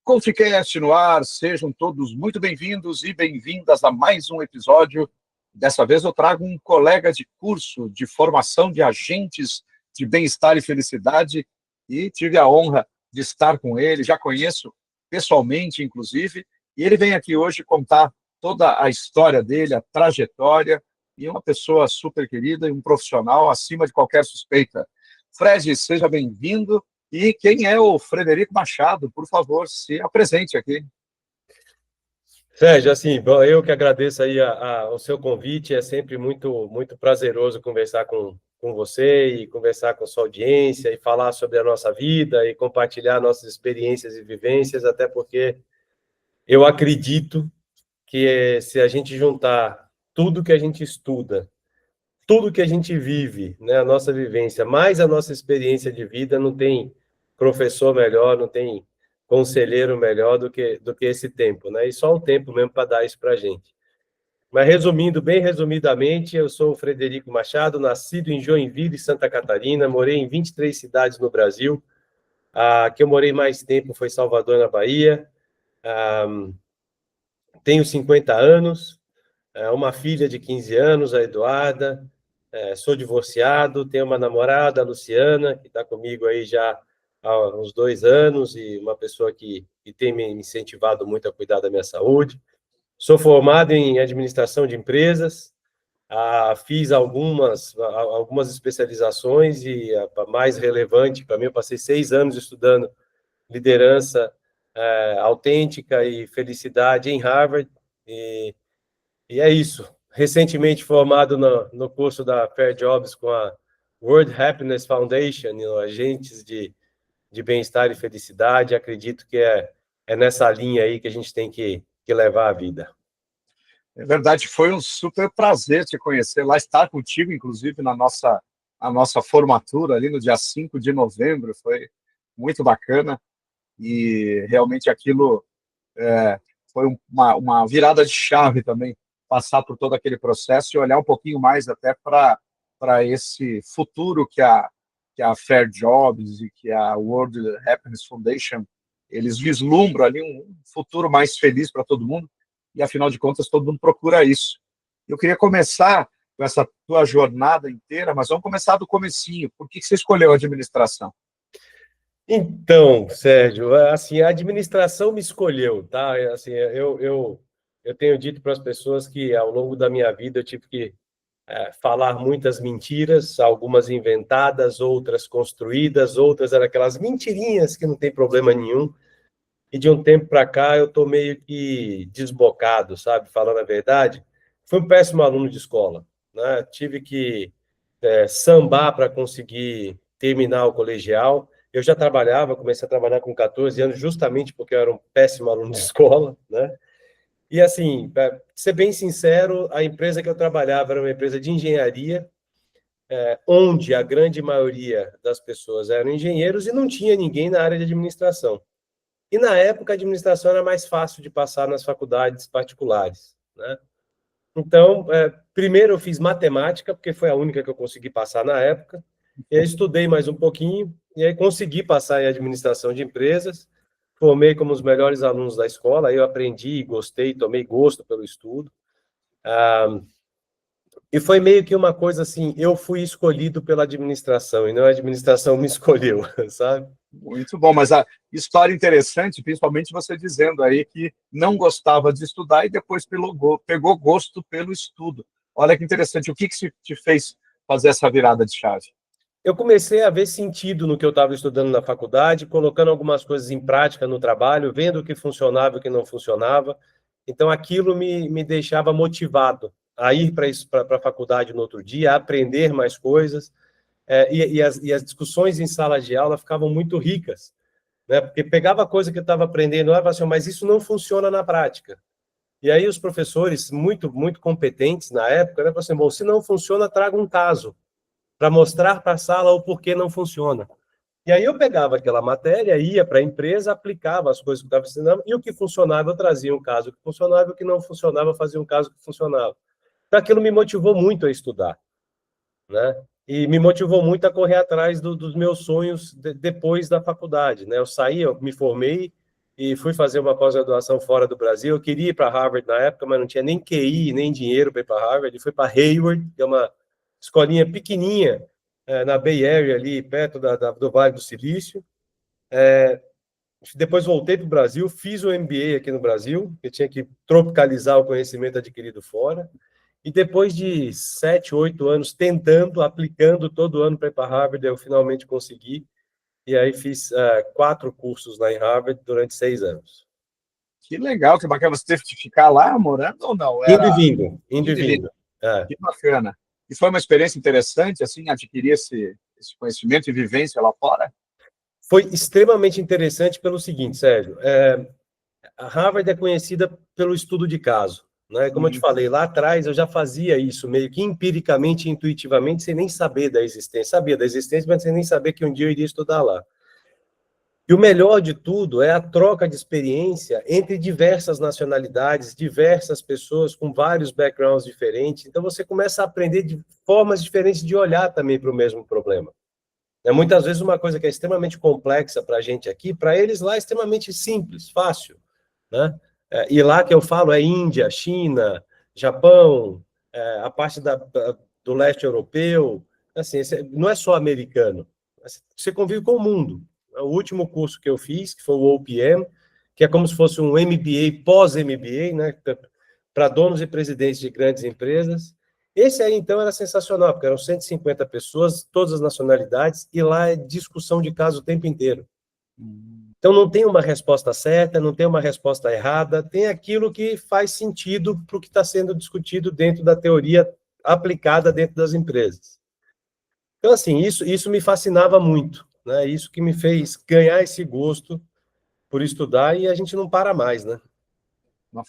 CoachCast no ar, sejam todos muito bem-vindos e bem-vindas a mais um episódio. Dessa vez eu trago um colega de curso de formação de agentes de bem-estar e felicidade e tive a honra de estar com ele, já conheço pessoalmente, inclusive, e ele vem aqui hoje contar toda a história dele, a trajetória, e uma pessoa super querida e um profissional acima de qualquer suspeita. Fred, seja bem-vindo. E quem é o Frederico Machado? Por favor, se apresente aqui. Sérgio, assim, bom, eu que agradeço aí o seu convite, é sempre muito prazeroso conversar com você e conversar com sua audiência e falar sobre a nossa vida e compartilhar nossas experiências e vivências, até porque eu acredito que se a gente juntar tudo que a gente estuda, tudo que a gente vive, né, a nossa vivência, mais a nossa experiência de vida, não tem professor melhor, não tem conselheiro melhor do que esse tempo, né? E só o tempo mesmo para dar isso para a gente. Mas resumindo, bem resumidamente, eu sou o Frederico Machado, nascido em Joinville, Santa Catarina, morei em 23 cidades no Brasil. A que eu morei mais tempo foi Salvador, na Bahia. Tenho 50 anos, uma filha de 15 anos, a Eduarda. Sou divorciado, tenho uma namorada, a Luciana, que está comigo aí já há uns 2 anos, e uma pessoa que tem me incentivado muito a cuidar da minha saúde. Sou formado em administração de empresas, fiz algumas especializações, e a mais relevante para mim, eu passei 6 anos estudando liderança autêntica e felicidade em Harvard, e é isso. Recentemente formado no curso da Fair Jobs com a World Happiness Foundation, agentes de bem-estar e felicidade. Acredito que é nessa linha aí que a gente tem que levar a vida. É verdade, foi um super prazer te conhecer lá, estar contigo, inclusive, a nossa formatura ali no dia 5 de novembro, foi muito bacana, e realmente aquilo foi uma virada de chave também, passar por todo aquele processo e olhar um pouquinho mais até para esse futuro que a Fair Jobs e que a World Happiness Foundation, eles vislumbram ali um futuro mais feliz para todo mundo, e afinal de contas todo mundo procura isso. Eu queria começar com essa tua jornada inteira, mas vamos começar do comecinho. Por que você escolheu a administração? Então, Sérgio, assim, a administração me escolheu, tá? Assim, eu tenho dito para as pessoas que ao longo da minha vida eu tive que falar muitas mentiras, algumas inventadas, outras construídas, outras eram aquelas mentirinhas que não tem problema nenhum. E de um tempo para cá eu estou meio que desbocado, sabe? Falando a verdade, fui um péssimo aluno de escola, né? Tive que sambar para conseguir terminar o colegial. Eu já trabalhava, comecei a trabalhar com 14 anos, justamente porque eu era um péssimo aluno de escola, né? E assim, para ser bem sincero, a empresa que eu trabalhava era uma empresa de engenharia, onde a grande maioria das pessoas eram engenheiros e não tinha ninguém na área de administração. E na época a administração era mais fácil de passar nas faculdades particulares, né? Então, primeiro eu fiz matemática, porque foi a única que eu consegui passar na época. Eu estudei mais um pouquinho, e aí consegui passar em administração de empresas. Formei como os melhores alunos da escola, aí eu aprendi, gostei, tomei gosto pelo estudo. E foi meio que uma coisa assim, eu fui escolhido pela administração, e não a administração me escolheu, sabe? Muito bom, mas a história interessante, principalmente você dizendo aí que não gostava de estudar e depois pegou gosto pelo estudo. Olha que interessante, o que te fez fazer essa virada de chave? Eu comecei a ver sentido no que eu estava estudando na faculdade, colocando algumas coisas em prática no trabalho, vendo o que funcionava e o que não funcionava. Então, aquilo me deixava motivado a ir para a faculdade no outro dia, a aprender mais coisas, e as discussões em sala de aula ficavam muito ricas, né? Porque pegava coisa que eu estava aprendendo lá e falava assim, mas isso não funciona na prática. E aí os professores, muito competentes na época, né, falavam assim, bom, se não funciona, traga um caso para mostrar para a sala o porquê não funciona. E aí eu pegava aquela matéria, ia para a empresa, aplicava as coisas que eu estava ensinando, e o que funcionava eu trazia um caso que funcionava, e o que não funcionava eu fazia um caso que funcionava. Então aquilo me motivou muito a estudar, né? E me motivou muito a correr atrás dos meus sonhos depois da faculdade, né? Eu saí, eu me formei, e fui fazer uma pós-graduação fora do Brasil. Eu queria ir para Harvard na época, mas não tinha nem QI, nem dinheiro para ir para Harvard. E fui para Hayward, que é uma escolinha pequenininha, na Bay Area, ali perto do Vale do Silício. Depois voltei para o Brasil, fiz o MBA aqui no Brasil, que tinha que tropicalizar o conhecimento adquirido fora. E depois de 7, 8 anos tentando, aplicando todo ano para ir para Harvard, eu finalmente consegui. E aí fiz 4 cursos lá em Harvard durante 6 anos. Que legal, que bacana. Você teve que ficar lá morando ou não? Indo e vindo, indo e vindo. Que bacana. E foi uma experiência interessante, assim, adquirir esse conhecimento e vivência lá fora? Foi extremamente interessante pelo seguinte, Sérgio. A Harvard é conhecida pelo estudo de caso, né? Como eu te falei, lá atrás eu já fazia isso meio que empiricamente, intuitivamente, sem nem saber da existência. Sabia da existência, mas sem nem saber que um dia eu iria estudar lá. E o melhor de tudo é a troca de experiência entre diversas nacionalidades, diversas pessoas com vários backgrounds diferentes. Então, você começa a aprender de formas diferentes de olhar também para o mesmo problema. Muitas vezes uma coisa que é extremamente complexa para a gente aqui, para eles lá é extremamente simples, fácil, né? E lá que eu falo é Índia, China, Japão, a parte do leste europeu, assim, não é só americano, você convive com o mundo. O último curso que eu fiz, que foi o OPM, que é como se fosse um MBA pós-MBA, né, para donos e presidentes de grandes empresas. Esse aí, então, era sensacional, porque eram 150 pessoas, todas as nacionalidades, e lá é discussão de caso o tempo inteiro. Então, não tem uma resposta certa, não tem uma resposta errada, tem aquilo que faz sentido para o que está sendo discutido dentro da teoria aplicada dentro das empresas. Então, assim, isso me fascinava muito, né? Isso que me fez ganhar esse gosto por estudar, e a gente não para mais, né?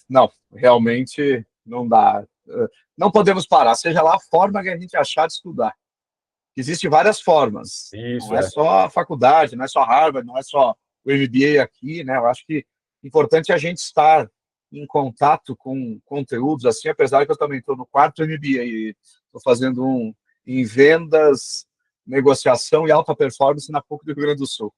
Não, realmente não dá. Não podemos parar, seja lá a forma que a gente achar de estudar. Existem várias formas. Isso, Não é só a faculdade, não é só Harvard, não é só o MBA aqui, né? Eu acho que é importante a gente estar em contato com conteúdos assim, apesar que eu também estou no 4º MBA e estou fazendo um em vendas, negociação e alta performance na PUC do Rio Grande do Sul.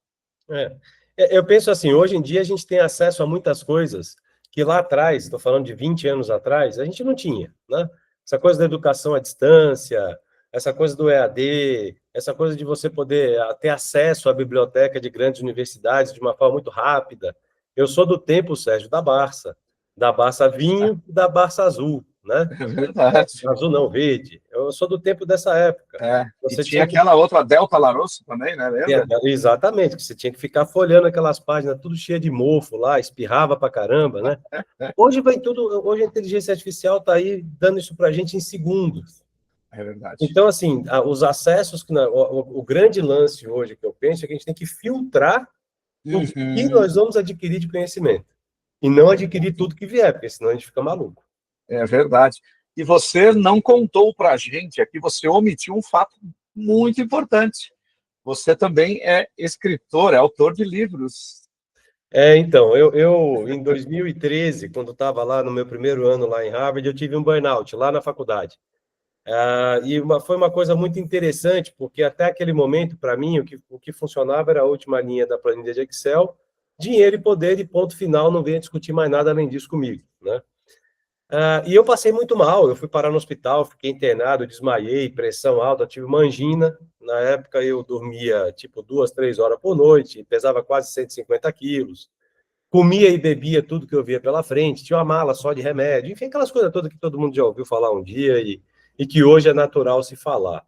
Eu penso assim, hoje em dia a gente tem acesso a muitas coisas que lá atrás, estou falando de 20 anos atrás, a gente não tinha, né? Essa coisa da educação à distância, essa coisa do EAD, essa coisa de você poder ter acesso à biblioteca de grandes universidades de uma forma muito rápida. Eu sou do tempo, Sérgio, da Barça vinho e da Barça azul, né? É verdade. Azul não, verde. Eu sou do tempo dessa época. Você tinha aquela outra Delta Larosso também, né? Lembra? Exatamente, que você tinha que ficar folhando aquelas páginas, tudo cheio de mofo lá, espirrava pra caramba, né? Hoje vai tudo, hoje a inteligência artificial está aí dando isso para a gente em segundos. É verdade. Então, assim, os acessos, o grande lance hoje que eu penso é que a gente tem que filtrar o que nós vamos adquirir de conhecimento. E não adquirir tudo que vier, porque senão a gente fica maluco. É verdade. E você não contou para a gente aqui, você omitiu um fato muito importante. Você também é escritor, é autor de livros. Então, eu em 2013, quando estava lá no meu primeiro ano lá em Harvard, eu tive um burnout lá na faculdade. Foi uma coisa muito interessante, porque até aquele momento, para mim, o que funcionava era a última linha da planilha de Excel, dinheiro e poder, e ponto final, não venha discutir mais nada além disso comigo, né? E eu passei muito mal, eu fui parar no hospital, fiquei internado, desmaiei, pressão alta, tive uma angina. Na época eu dormia tipo 2, 3 horas por noite, pesava quase 150 quilos, comia e bebia tudo que eu via pela frente, tinha uma mala só de remédio, enfim, aquelas coisas todas que todo mundo já ouviu falar um dia e que hoje é natural se falar.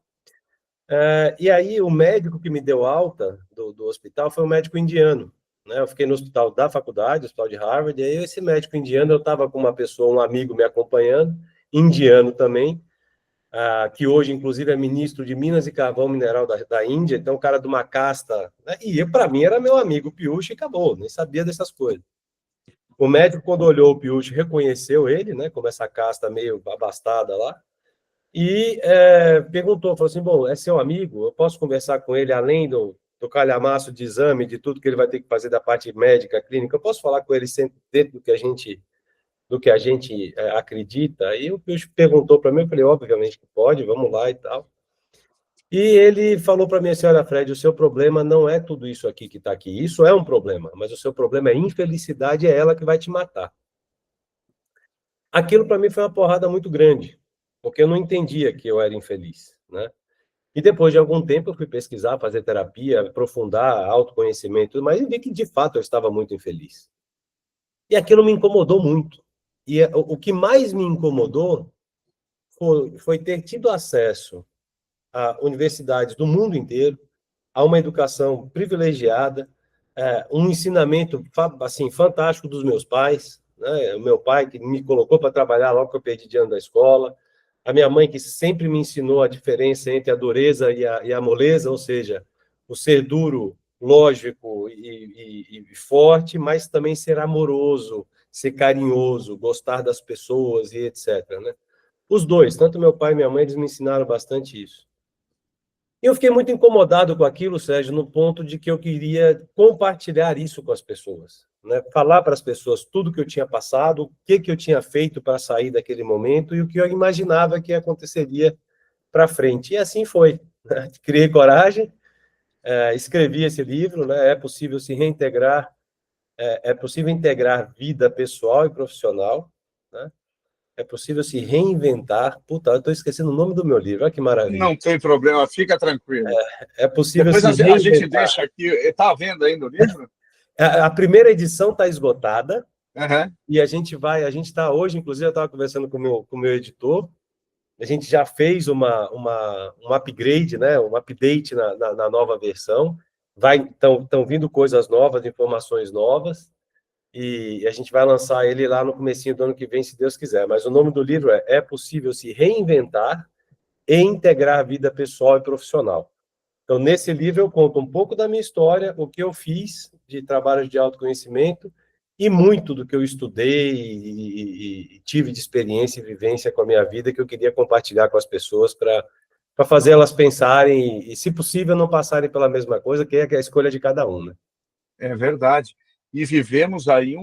E aí o médico que me deu alta do hospital foi um médico indiano, né? Eu fiquei no hospital da faculdade, hospital de Harvard, e aí esse médico indiano, eu estava com uma pessoa, um amigo me acompanhando, indiano também, que hoje, inclusive, é ministro de Minas e Carvão Mineral da Índia, então o cara de uma casta, né? E para mim era meu amigo Piyush e acabou, nem sabia dessas coisas. O médico, quando olhou o Piyush, reconheceu ele, né, como essa casta meio abastada lá, e perguntou, falou assim, bom, é seu amigo, eu posso conversar com ele além do calhamaço de exame, de tudo que ele vai ter que fazer da parte médica, clínica, eu posso falar com ele sempre dentro do que a gente acredita? Aí o Piyush perguntou para mim, eu falei, obviamente que pode, vamos lá e tal. E ele falou para mim assim, olha, Fred, o seu problema não é tudo isso aqui que está aqui. Isso é um problema, mas o seu problema é infelicidade, é ela que vai te matar. Aquilo para mim foi uma porrada muito grande, porque eu não entendia que eu era infeliz, né? E depois de algum tempo eu fui pesquisar, fazer terapia, aprofundar autoconhecimento, mas eu vi que de fato eu estava muito infeliz. E aquilo me incomodou muito. E o que mais me incomodou foi ter tido acesso a universidades do mundo inteiro, a uma educação privilegiada, um ensinamento assim fantástico dos meus pais, né? O meu pai que me colocou para trabalhar logo que eu perdi de ano da escola, a minha mãe que sempre me ensinou a diferença entre a dureza e a moleza, ou seja, o ser duro, lógico e forte, mas também ser amoroso, ser carinhoso, gostar das pessoas e etc, né? Os dois, tanto meu pai e minha mãe, eles me ensinaram bastante isso. E eu fiquei muito incomodado com aquilo, Sérgio, no ponto de que eu queria compartilhar isso com as pessoas, né? Falar para as pessoas tudo que eu tinha passado, o que eu tinha feito para sair daquele momento e o que eu imaginava que aconteceria para frente. E assim foi, né? Criei coragem, escrevi esse livro, né? É possível se reintegrar, é possível integrar vida pessoal e profissional, né? É possível se reinventar. Puta, eu estou esquecendo o nome do meu livro, olha que maravilha. Não tem problema, fica tranquilo. É possível Depois se a gente reinventar. deixa aqui. Está vendo ainda o livro? A primeira edição está esgotada Uhum. e a gente está hoje, inclusive, eu estava conversando com o meu editor, a gente já fez um upgrade, né, um update na nova versão, estão vindo coisas novas, informações novas, e a gente vai lançar ele lá no comecinho do ano que vem, se Deus quiser. Mas o nome do livro É Possível Se Reinventar e Integrar a Vida Pessoal e Profissional. Então, nesse livro, eu conto um pouco da minha história, o que eu fiz de trabalho de autoconhecimento e muito do que eu estudei e tive de experiência e vivência com a minha vida que eu queria compartilhar com as pessoas para fazer elas pensarem e, se possível, não passarem pela mesma coisa, que é a escolha de cada um, né? É verdade. E vivemos aí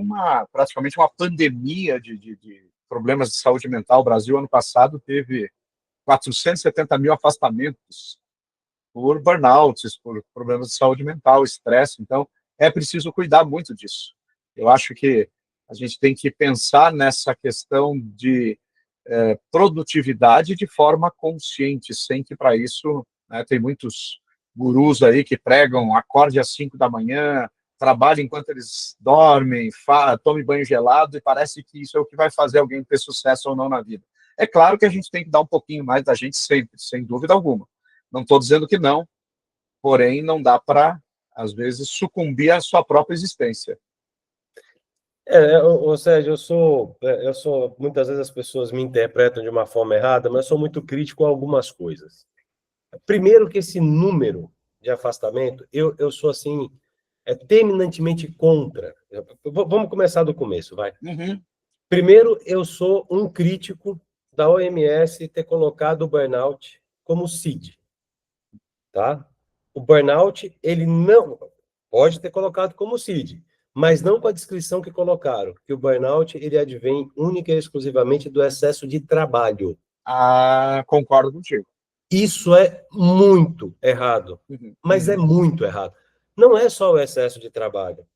praticamente uma pandemia de problemas de saúde mental. O Brasil, ano passado, teve 470 mil afastamentos por burnouts, por problemas de saúde mental, estresse. Então, é preciso cuidar muito disso. Eu acho que a gente tem que pensar nessa questão de produtividade de forma consciente, sem que para isso, né, tem muitos gurus aí que pregam acorde às 5 da manhã, trabalhe enquanto eles dormem, tome banho gelado, e parece que isso é o que vai fazer alguém ter sucesso ou não na vida. É claro que a gente tem que dar um pouquinho mais da gente sempre, sem dúvida alguma. Não estou dizendo que não, porém não dá para, às vezes, sucumbir à sua própria existência. Sérgio, muitas vezes as pessoas me interpretam de uma forma errada, mas eu sou muito crítico a algumas coisas. Primeiro que esse número de afastamento, eu sou assim, terminantemente contra. Vamos começar do começo, vai. Uhum. Primeiro, eu sou um crítico da OMS ter colocado o burnout como CID, tá? O burnout, ele não pode ter colocado como CID, mas não com a descrição que colocaram, que o burnout, ele advém única e exclusivamente do excesso de trabalho. Concordo contigo. Isso é muito errado, mas é muito errado. Não é só o excesso de trabalho,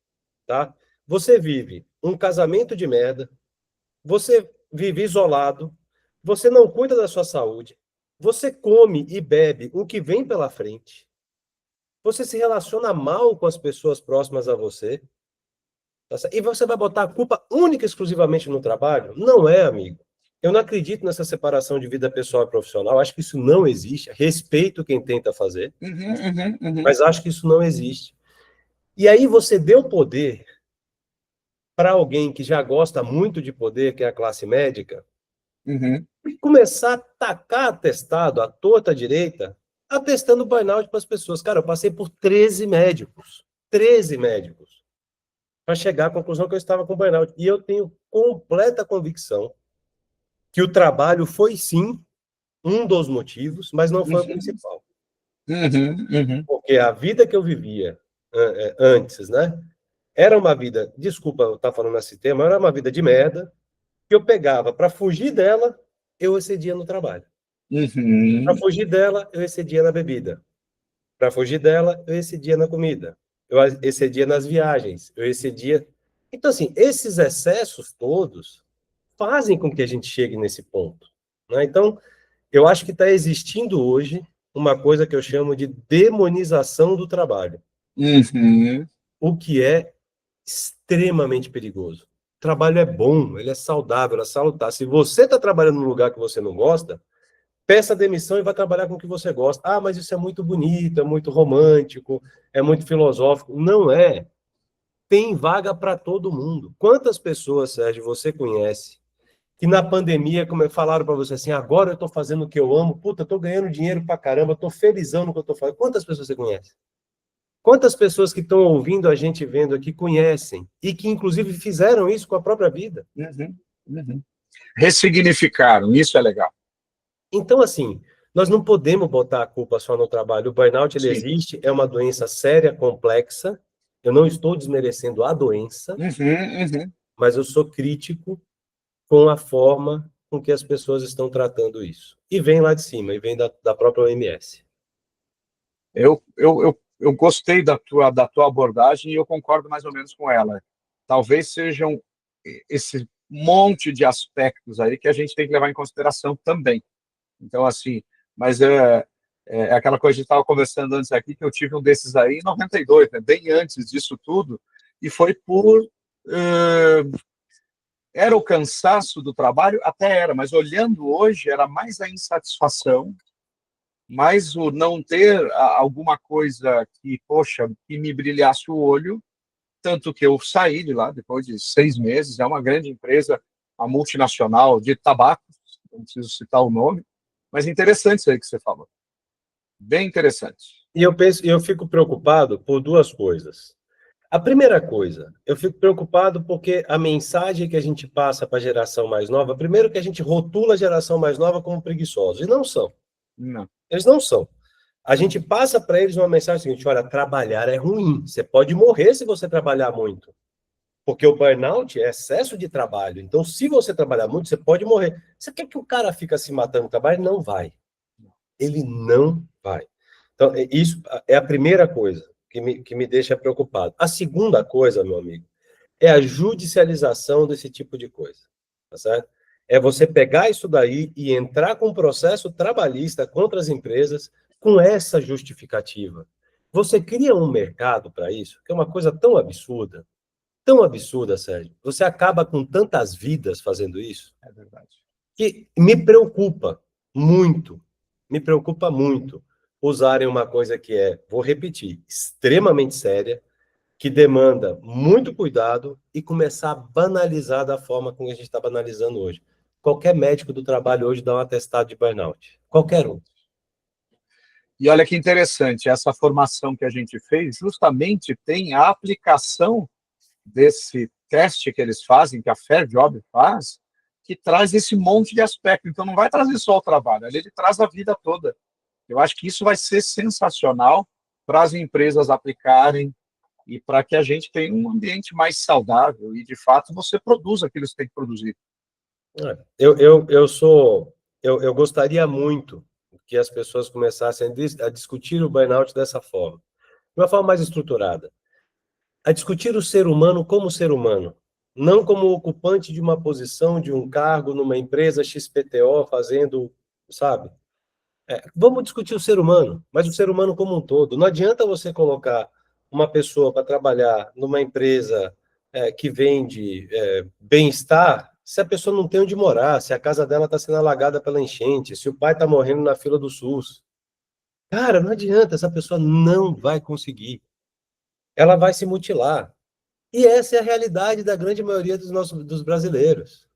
tá? Você vive um casamento de merda, você vive isolado, você não cuida da sua saúde, você come e bebe o que vem pela frente, você se relaciona mal com as pessoas próximas a você, e você vai botar a culpa única e exclusivamente no trabalho? Não é, amigo. Eu não acredito nessa separação de vida pessoal e profissional, acho que isso não existe. Respeito quem tenta fazer, mas acho que isso não existe. E aí você deu poder para alguém que já gosta muito de poder, que é a classe médica, e começar a tacar atestado à torta direita, atestando burnout para as pessoas. Cara, eu passei por 13 médicos, para chegar à conclusão que eu estava com burnout. E eu tenho completa convicção que o trabalho foi, sim, um dos motivos, mas não foi o principal. Porque a vida que eu vivia antes, né, era uma vida, desculpa eu estar falando nesse tema, era uma vida de merda, que eu pegava para fugir dela, eu excedia no trabalho. Para Uhum. fugir dela, eu excedia na bebida. Para fugir dela, eu excedia na comida. Eu excedia nas viagens. Eu excedia. Então, assim, esses excessos todos fazem com que a gente chegue nesse ponto, né? Então, eu acho que está existindo hoje uma coisa que eu chamo de demonização do trabalho, Uhum. o que é extremamente perigoso. O trabalho é bom, ele é saudável, é salutar. Se você está trabalhando num lugar que você não gosta, peça demissão e vá trabalhar com o que você gosta. Ah, mas isso é muito bonito, é muito romântico, é muito filosófico. Não é. Tem vaga para todo mundo. Quantas pessoas, Sérgio, você conhece que na pandemia, como falaram para você assim, agora eu estou fazendo o que eu amo, puta, estou ganhando dinheiro para caramba, estou felizão no que eu estou fazendo. Quantas pessoas você conhece? Quantas pessoas que estão ouvindo a gente vendo aqui conhecem e que, inclusive, fizeram isso com a própria vida? Uhum. Uhum. Ressignificaram, isso é legal. Então, assim, nós não podemos botar a culpa só no trabalho. O burnout, ele Sim. existe, é uma doença séria, complexa. Eu não estou desmerecendo a doença, Uhum. Uhum. mas eu sou crítico com a forma com que as pessoas estão tratando isso. E vem lá de cima, e vem da própria OMS. Eu gostei da tua abordagem e eu concordo mais ou menos com ela. Talvez sejam esse monte de aspectos aí que a gente tem que levar em consideração também. Então, assim, mas é aquela coisa que a gente estava conversando antes aqui, que eu tive um desses aí em 92, né, bem antes disso tudo, e foi por... era o cansaço do trabalho? Até era, mas olhando hoje, era mais a insatisfação, mais o não ter alguma coisa que, poxa, que me brilhasse o olho, tanto que eu saí de lá depois de 6 meses. É uma grande empresa, uma multinacional de tabacos, não preciso citar o nome, mas interessante isso aí que você falou, bem interessante. E eu fico preocupado por duas coisas. A primeira coisa, eu fico preocupado porque a mensagem que a gente passa para a geração mais nova, primeiro que a gente rotula a geração mais nova como preguiçosos, e não são. Não. Eles não são. A gente passa para eles uma mensagem seguinte: olha, trabalhar é ruim. Você pode morrer se você trabalhar muito. Porque o burnout é excesso de trabalho. Então, se você trabalhar muito, você pode morrer. Você quer que o cara fique se matando no trabalho? Não vai. Ele não vai. Então, isso é a primeira coisa que me deixa preocupado. A segunda coisa, meu amigo, é a judicialização desse tipo de coisa. Tá certo? É você pegar isso daí e entrar com um processo trabalhista contra as empresas com essa justificativa. Você cria um mercado para isso, que é uma coisa tão absurda, Sérgio. Você acaba com tantas vidas fazendo isso, É verdade. que me preocupa muito usarem uma coisa que é, vou repetir, extremamente séria, que demanda muito cuidado e começar a banalizar da forma como a gente está banalizando hoje. Qualquer médico do trabalho hoje dá um atestado de burnout. Qualquer um. E olha que interessante, essa formação que a gente fez justamente tem a aplicação desse teste que eles fazem, que a Fair Job faz, que traz esse monte de aspecto. Então, não vai trazer só o trabalho, ele traz a vida toda. Eu acho que isso vai ser sensacional para as empresas aplicarem e para que a gente tenha um ambiente mais saudável e, de fato, você produza aquilo que você tem que produzir. Eu gostaria muito que as pessoas começassem a discutir o burnout dessa forma, de uma forma mais estruturada, a discutir o ser humano como ser humano, não como ocupante de uma posição, de um cargo numa empresa XPTO fazendo, sabe? Vamos discutir o ser humano, mas o ser humano como um todo. Não adianta você colocar uma pessoa para trabalhar numa empresa que vende bem-estar se a pessoa não tem onde morar, se a casa dela está sendo alagada pela enchente, se o pai está morrendo na fila do SUS. Cara, não adianta, essa pessoa não vai conseguir. Ela vai se mutilar. E essa é a realidade da grande maioria dos brasileiros.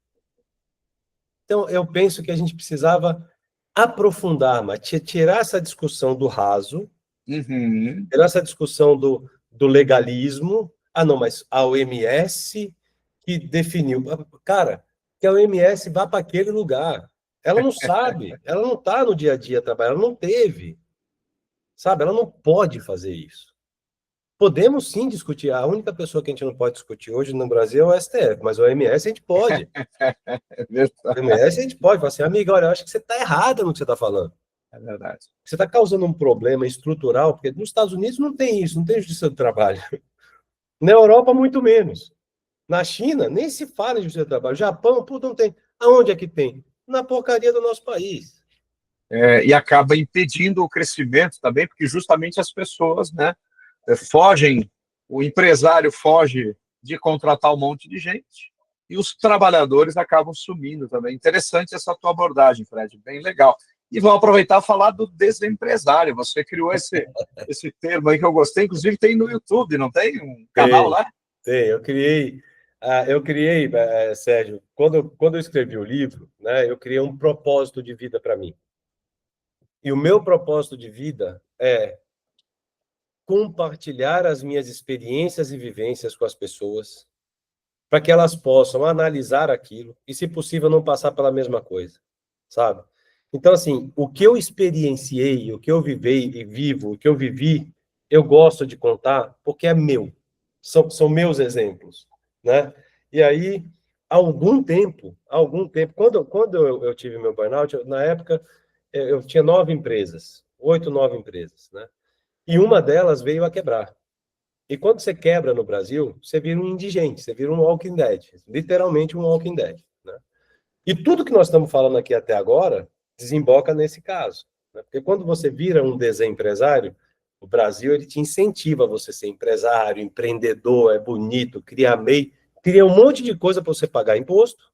Então, eu penso que a gente precisava aprofundar, mas tirar essa discussão do raso, Uhum. tirar essa discussão do legalismo. Ah, não, mas a OMS que definiu. Cara, que a OMS vá para aquele lugar. Ela não sabe, ela não está no dia a dia trabalhando, ela não teve, sabe? Ela não pode fazer isso. Podemos sim discutir. A única pessoa que a gente não pode discutir hoje no Brasil é o STF, mas o OMS a gente pode. É verdade. O OMS a gente pode. Falar assim, amiga, olha, eu acho que você está errada no que você está falando. É verdade. Você está causando um problema estrutural, porque nos Estados Unidos não tem isso, não tem justiça do trabalho. Na Europa, muito menos. Na China, nem se fala em justiça do trabalho. Japão, puta, não tem. Aonde é que tem? Na porcaria do nosso país. E acaba impedindo o crescimento também, porque justamente as pessoas, né, fogem, o empresário foge de contratar um monte de gente e os trabalhadores acabam sumindo também. Interessante essa tua abordagem, Fred, bem legal. E vamos aproveitar e falar do desempresário. Você criou esse termo aí que eu gostei, inclusive tem no YouTube, não tem? Um canal lá? Tem. Eu criei, Sérgio, quando eu escrevi o livro, né, eu criei um propósito de vida para mim. E o meu propósito de vida é compartilhar as minhas experiências e vivências com as pessoas, para que elas possam analisar aquilo e, se possível, não passar pela mesma coisa, sabe? Então, assim, o que eu experienciei, o que eu vivei e vivo, o que eu vivi, eu gosto de contar porque é meu. São meus exemplos, né? E aí, algum tempo, quando eu tive meu burnout, na época, eu tinha 9 empresas, 8, 9 empresas, né? E uma delas veio a quebrar. E quando você quebra no Brasil, você vira um indigente, você vira um Walking Dead, literalmente um Walking Dead, né? E tudo que nós estamos falando aqui até agora desemboca nesse caso, né? Porque quando você vira um desempresário, o Brasil ele te incentiva a você ser empresário, empreendedor, é bonito, cria MEI, cria um monte de coisa para você pagar imposto,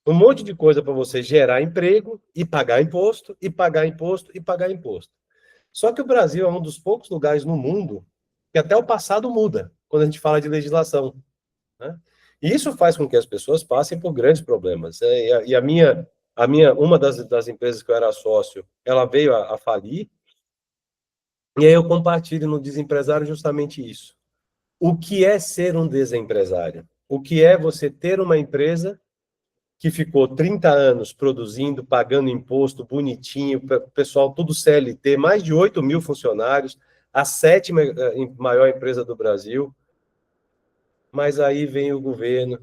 um monte de coisa para você gerar emprego e pagar imposto, e pagar imposto, e pagar imposto. Só que o Brasil é um dos poucos lugares no mundo que até o passado muda, quando a gente fala de legislação, né? E isso faz com que as pessoas passem por grandes problemas. E uma das empresas que eu era sócio, ela veio a falir, e aí eu compartilho no Desempresário justamente isso. O que é ser um desempresário? O que é você ter uma empresa que ficou 30 anos produzindo, pagando imposto bonitinho, pessoal tudo CLT, mais de 8 mil funcionários, a 7ª maior empresa do Brasil, mas aí vem o governo,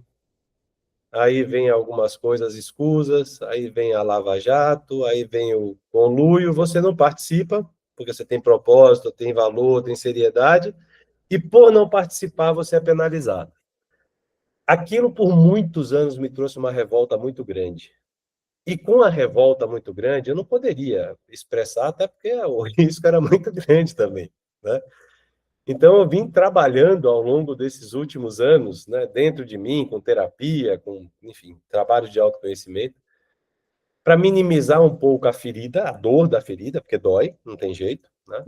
aí vem algumas coisas escusas, aí vem a Lava Jato, aí vem o conluio, você não participa, porque você tem propósito, tem valor, tem seriedade, e por não participar você é penalizado. Aquilo por muitos anos me trouxe uma revolta muito grande. E com a revolta muito grande, eu não poderia expressar, até porque o risco era muito grande também, né? Então, eu vim trabalhando ao longo desses últimos anos, né, dentro de mim, com terapia, com, enfim, trabalho de autoconhecimento, para minimizar um pouco a ferida, a dor da ferida, porque dói, não tem jeito, né?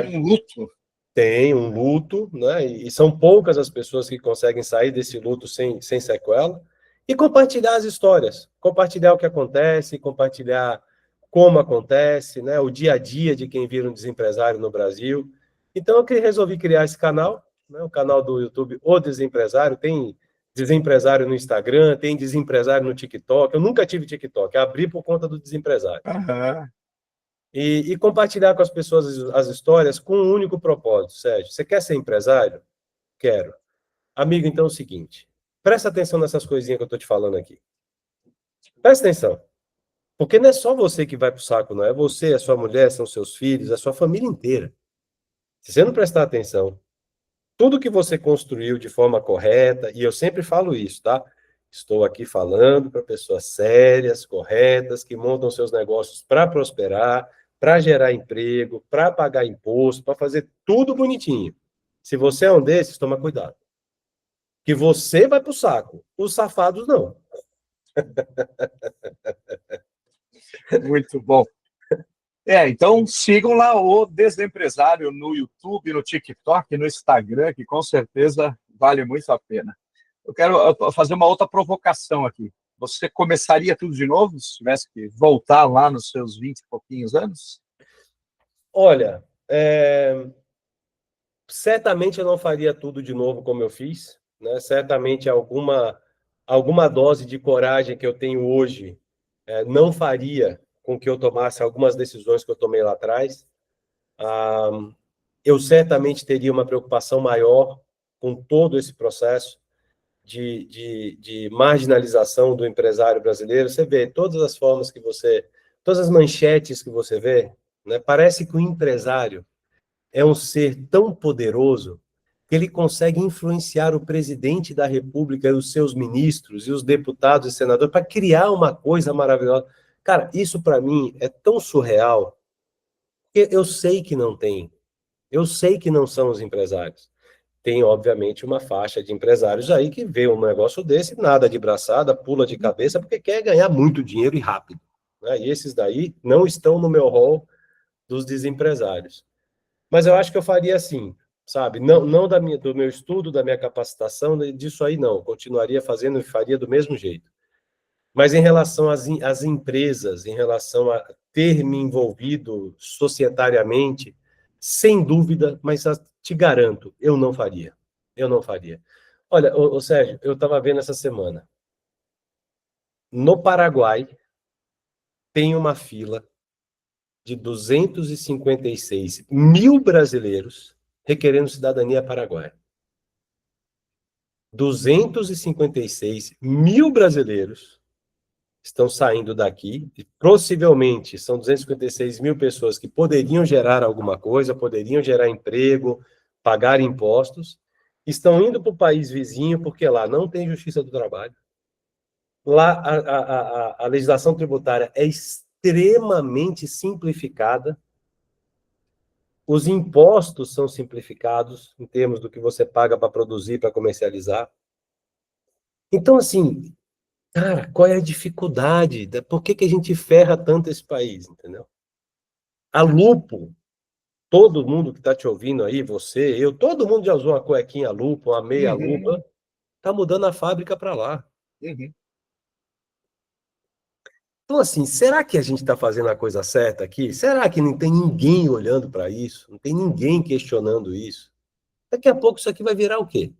Tem um luto. Tem um luto, né? E são poucas as pessoas que conseguem sair desse luto sem sequela. E compartilhar as histórias, compartilhar o que acontece, compartilhar como acontece, né? O dia a dia de quem vira um desempresário no Brasil. Então, eu resolvi criar esse canal, né? O canal do YouTube O Desempresário. Tem desempresário no Instagram, tem desempresário no TikTok. Eu nunca tive TikTok, abri por conta do desempresário. Aham. E compartilhar com as pessoas as histórias com um único propósito, Sérgio. Você quer ser empresário? Quero. Amigo, então é o seguinte, presta atenção nessas coisinhas que eu estou te falando aqui. Presta atenção. Porque não é só você que vai para o saco, não. É você, é sua mulher, são seus filhos, é sua família inteira. Se você não prestar atenção, tudo que você construiu de forma correta, e eu sempre falo isso, tá? Estou aqui falando para pessoas sérias, corretas, que montam seus negócios para prosperar, para gerar emprego, para pagar imposto, para fazer tudo bonitinho. Se você é um desses, toma cuidado. Que você vai para o saco, os safados não. Muito bom. Então sigam lá o Desempresário no YouTube, no TikTok, no Instagram, que com certeza vale muito a pena. Eu quero fazer uma outra provocação aqui. Você começaria tudo de novo se tivesse que voltar lá nos seus 20 e pouquinhos anos? Olha, certamente eu não faria tudo de novo como eu fiz, né? Certamente alguma dose de coragem que eu tenho hoje não faria com que eu tomasse algumas decisões que eu tomei lá atrás. eu certamente teria uma preocupação maior com todo esse processo de marginalização do empresário brasileiro. Você vê todas as formas que você, todas as manchetes que você vê, né? Parece que o empresário é um ser tão poderoso que ele consegue influenciar o presidente da República e os seus ministros e os deputados e senadores para criar uma coisa maravilhosa. Cara, isso para mim é tão surreal que eu sei que não tem. Eu sei que não são os empresários. Tem, obviamente, uma faixa de empresários aí que vê um negócio desse, nada de braçada, pula de cabeça, porque quer ganhar muito dinheiro e rápido, né? E esses daí não estão no meu rol dos desempresários. Mas eu acho que eu faria assim, sabe? Não do meu estudo, da minha capacitação, disso aí não. Continuaria fazendo e faria do mesmo jeito. Mas em relação às empresas, em relação a ter me envolvido societariamente, sem dúvida, mas te garanto, eu não faria. Eu não faria. Olha, Sérgio, eu estava vendo essa semana. No Paraguai, tem uma fila de 256 mil brasileiros requerendo cidadania paraguaia. 256 mil brasileiros estão saindo daqui, e possivelmente são 256 mil pessoas que poderiam gerar alguma coisa, poderiam gerar emprego, pagar impostos, estão indo para o país vizinho porque lá não tem justiça do trabalho. Lá a legislação tributária é extremamente simplificada, os impostos são simplificados em termos do que você paga para produzir, para comercializar. Então, assim, cara, qual é a dificuldade? Por que a gente ferra tanto esse país, entendeu? A Lupo, todo mundo que está te ouvindo aí, você, eu, todo mundo já usou uma cuequinha Lupo, uma meia Lupa, tá mudando a fábrica para lá. Então, assim, será que a gente está fazendo a coisa certa aqui? Será que não tem ninguém olhando para isso? Não tem ninguém questionando isso? Daqui a pouco isso aqui vai virar o quê?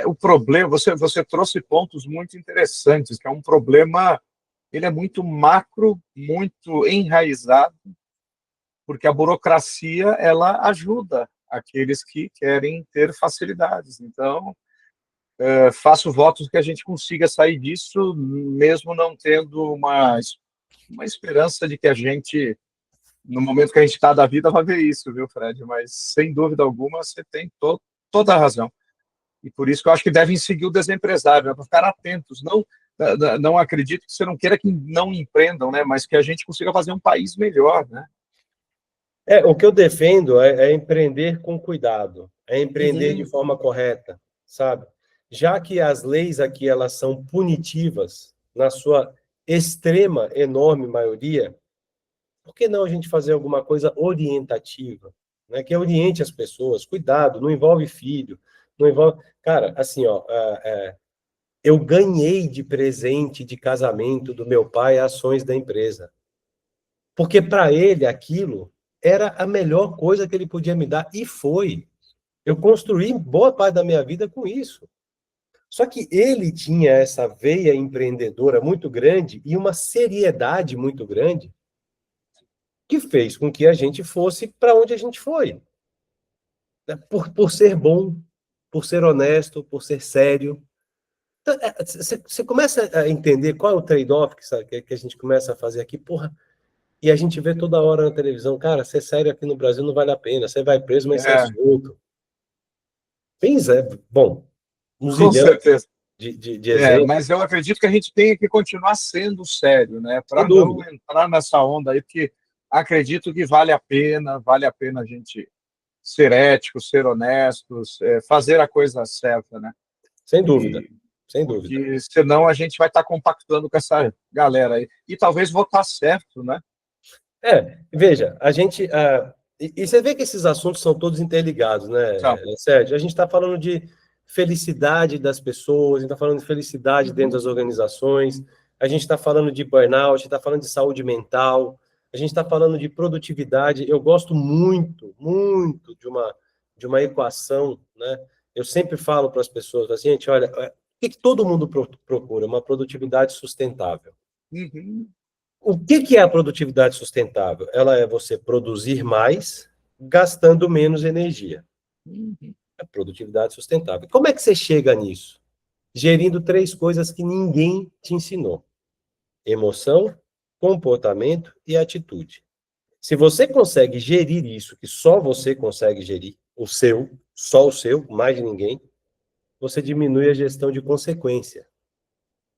O problema, você trouxe pontos muito interessantes, que é um problema, ele é muito macro, muito enraizado, porque a burocracia, ela ajuda aqueles que querem ter facilidades. Então, faço votos que a gente consiga sair disso, mesmo não tendo uma esperança de que a gente, no momento que a gente está da vida, vai ver isso, viu, Fred? Mas, sem dúvida alguma, você tem toda a razão. E por isso que eu acho que devem seguir o desempresário, né, para ficar atentos. Não acredito que você não queira que não empreendam, né, mas que a gente consiga fazer um país melhor, né? O que eu defendo é empreender com cuidado, é empreender de forma correta, sabe? Já que as leis aqui, elas são punitivas, na sua extrema, enorme maioria, por que não a gente fazer alguma coisa orientativa, né? Que oriente as pessoas, cuidado, não envolve filho, não envolve... Cara, assim, ó, eu ganhei de presente de casamento do meu pai ações da empresa, porque para ele aquilo era a melhor coisa que ele podia me dar, e foi. Eu construí boa parte da minha vida com isso. Só que ele tinha essa veia empreendedora muito grande e uma seriedade muito grande que fez com que a gente fosse para onde a gente foi. Por ser bom, por ser honesto, por ser sério. Você começa a entender qual é o trade-off que a gente começa a fazer aqui, porra. E a gente vê toda hora na televisão, cara, ser sério aqui no Brasil não vale a pena, você vai preso, mas você é solto. Pois é, bom, um Com zilhão certeza. de exemplos. Mas eu acredito que a gente tem que continuar sendo sério, né, para não entrar nessa onda aí, porque acredito que vale a pena a gente ser ético, ser honestos, fazer a coisa certa, né? Sem dúvida, sem dúvida. Porque senão a gente vai estar compactando com essa galera aí. E talvez votar certo, né? Veja, a gente... e você vê que esses assuntos são todos interligados, né, Sérgio? A gente está falando de felicidade das pessoas, a gente está falando de felicidade dentro das organizações, a gente está falando de burnout, a gente está falando de saúde mental, a gente está falando de produtividade. Eu gosto muito, muito de uma equação, né? Eu sempre falo para as pessoas, assim, gente, olha, o que todo mundo procura? Uma produtividade sustentável. O que é a produtividade sustentável? Ela é você produzir mais, gastando menos energia. A produtividade sustentável. Como é que você chega nisso? Gerindo 3 coisas que ninguém te ensinou: emoção, comportamento e atitude. Se você consegue gerir isso, que só você consegue gerir, só o seu, mais de ninguém, você diminui a gestão de consequência.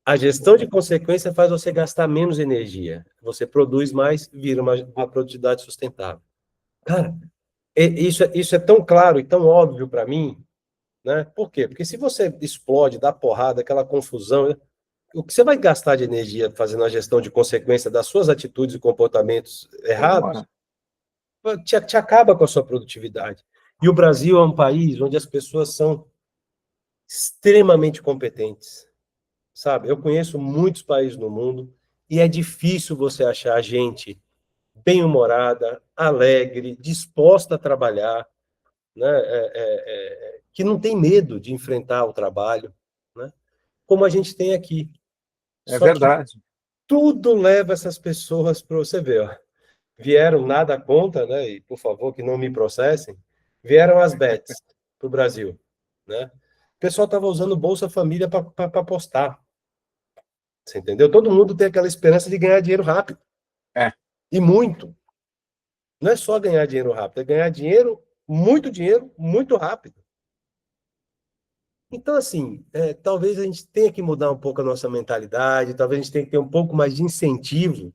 A gestão de consequência faz você gastar menos energia. Você produz mais, vira uma produtividade sustentável. Cara, isso é tão claro e tão óbvio para mim, né? Por quê? Porque se você explode, dá porrada, aquela confusão, né? O que você vai gastar de energia fazendo a gestão de consequência das suas atitudes e comportamentos errados, te acaba com a sua produtividade. E o Brasil é um país onde as pessoas são extremamente competentes, sabe? Eu conheço muitos países no mundo e é difícil você achar gente bem-humorada, alegre, disposta a trabalhar, né? Que não tem medo de enfrentar o trabalho, né? Como a gente tem aqui. É Só que verdade. tudo leva essas pessoas para você ver, ó. Vieram nada contra, né? E por favor que não me processem. Vieram as bets para o Brasil, né? O pessoal estava usando Bolsa Família para apostar. Você entendeu? Todo mundo tem aquela esperança de ganhar dinheiro rápido. É. E muito. Não é só ganhar dinheiro rápido, é ganhar dinheiro, muito rápido. Então, assim, talvez a gente tenha que mudar um pouco a nossa mentalidade, talvez a gente tenha que ter um pouco mais de incentivo,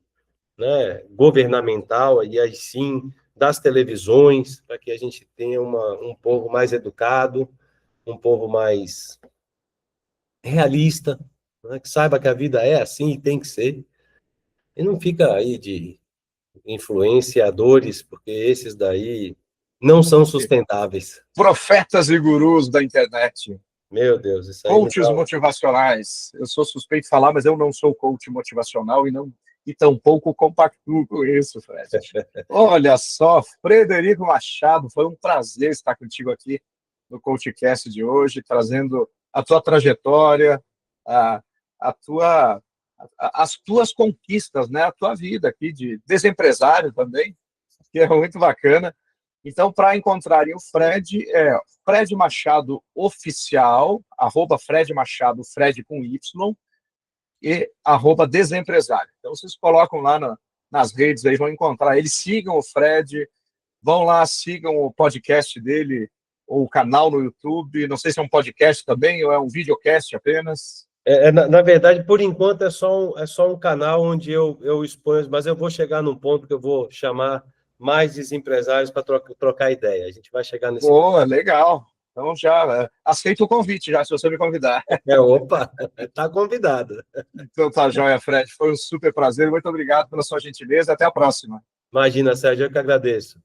né, governamental, e aí sim, das televisões, para que a gente tenha um povo mais educado, um povo mais realista, né, que saiba que a vida é assim e tem que ser, e não fica aí de influenciadores, porque esses daí não são sustentáveis. Profetas e gurus da internet. Meu Deus, isso aí me Coaches dá... motivacionais. Eu sou suspeito de falar, mas eu não sou coach motivacional e tampouco compactuo com isso, Fred. Olha só, Frederico Machado, foi um prazer estar contigo aqui no CoachCast de hoje, trazendo a tua trajetória, a tua, as tuas conquistas, né? A tua vida aqui de desempresário também, que é muito bacana. Então, para encontrarem o Fred, Fred Machado Oficial, @Fred Machado, Fred com Y, e @Desempresário. Então, vocês colocam lá nas redes, aí vão encontrar ele. Sigam o Fred, vão lá, sigam o podcast dele, ou o canal no YouTube. Não sei se é um podcast também, ou é um videocast apenas. Na verdade, por enquanto, é só um canal onde eu exponho, mas eu vou chegar num ponto que eu vou chamar mais desempresários para trocar ideia. A gente vai chegar nesse ponto. Boa, legal. Então, já aceito o convite, já, se você me convidar. Opa, está convidado. Então, tá joia, Fred. Foi um super prazer. Muito obrigado pela sua gentileza. Até a próxima. Imagina, Sérgio, eu que agradeço.